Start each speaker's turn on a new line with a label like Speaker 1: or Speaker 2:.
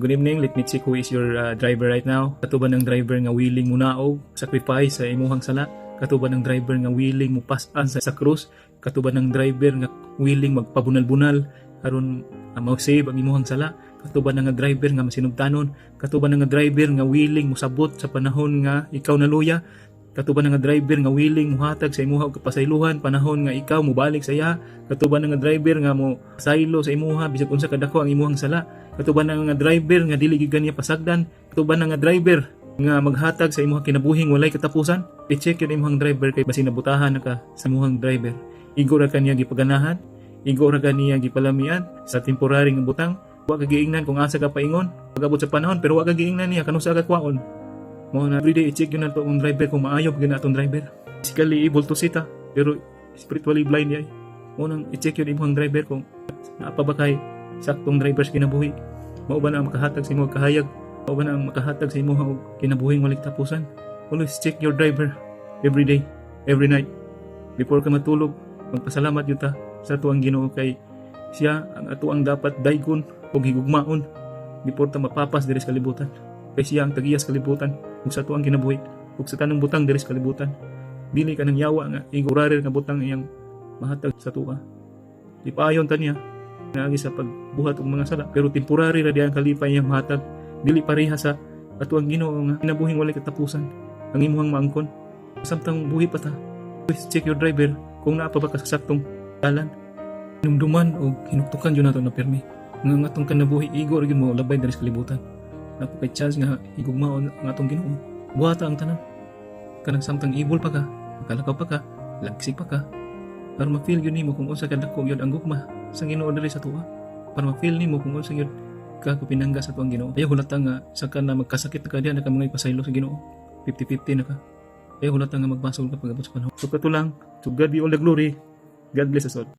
Speaker 1: good evening. Let me check who is your driver right now. Katuban ng driver nga willing mo naog, sacrifice sa imuhang sala. Katuban ng driver nga willing mo pasan sa krus. Katuban ng driver nga willing magpabunal-bunal aron ma-save ang imuhang sala. Katuban ng driver nga masinugtanon. Katuban ng driver nga willing mo sabot sa panahon nga ikaw naluya. Katuban ng driver nga willing muhatag sa imuha og kapasaylohan panahon nga ikaw mobalik sa iya. Katuban ng driver nga mo saylo sa imuha bisag unsa kadako ang imuhang sala. Katuban ng driver nga dili gyud niya pasagdan. Katuban ng driver nga maghatag sa imuha kinabuhing walay katapusan. I-check yun imuhang driver kay basin nabutahan na ka sa imuhang driver. Igo ra kaniya gipaganahan, igo ra kaniya gipalamian sa temporary nga butang. Wa ka giingnan kung asa ka paingon pag-abot sa panahon pero wa ka giingnan niya kanusa ka kwaon. Mo na everyday i-check yun na to ang driver kung maayo gyud na atong driver. Physically able to sita pero spiritually blind yay. Mo nang i-check yun imong driver kung naapa ba kay saktong driver sa kinabuhi. Mao ba na ang makahatag sa imong kahayag? Mao ba na ang makahatag sa imong kinabuhing walay tapusan? Always check your driver every day, every night. Before ka matulog, magpasalamat yun ta sa tuang Ginoo kay siya ang atuang dapat daygon o higugmaon before ta mapapas diri sa kalibutan. Kay siya ang tagiyas kalibutan ug sa tuang kinabuhi ug sa tanang butang diri sa kalibutan. Dili ka nang yawa nga igurarir nga butang iyang mahatag sa tuwa. Lipayon ta niya naagi sa pagbuhat og mga sala pero temporary ra diyan kalipay iyang mahatag. Dili pareha sa atuang Ginoo nga kinabuhing walay katapusan. Ang imong maangkon samtang buhi pa ta. Please check your driver kung naa pa ba ka sa saktong dalan. Hinumduman o hinuktukan yun nato na permi. Nga atong kanabuhi igo rin mo labay diri sa kalibutan. Napakay chance nga igugmaon ang atong Ginoo. Buhata ang tanan. Kanang samtang evil pa ka, makalakaw pa ka, lagsik pa ka. Para ma-feel yun nimo kung unsa kadako yun ang gugma sa Ginoo diri sa tuwa. Para ma-feel nimo kung unsa yun ka pinangga sa tuang Ginoo. Ayaw hulata nga saka na magkasakit na ka diyan na ka mga ipasaylo sa Ginoo. 50-50 na ka. Ayaw hulata nga magbasol ka pag-abot sa panahon. So kato lang, to God be all the glory. God bless us all.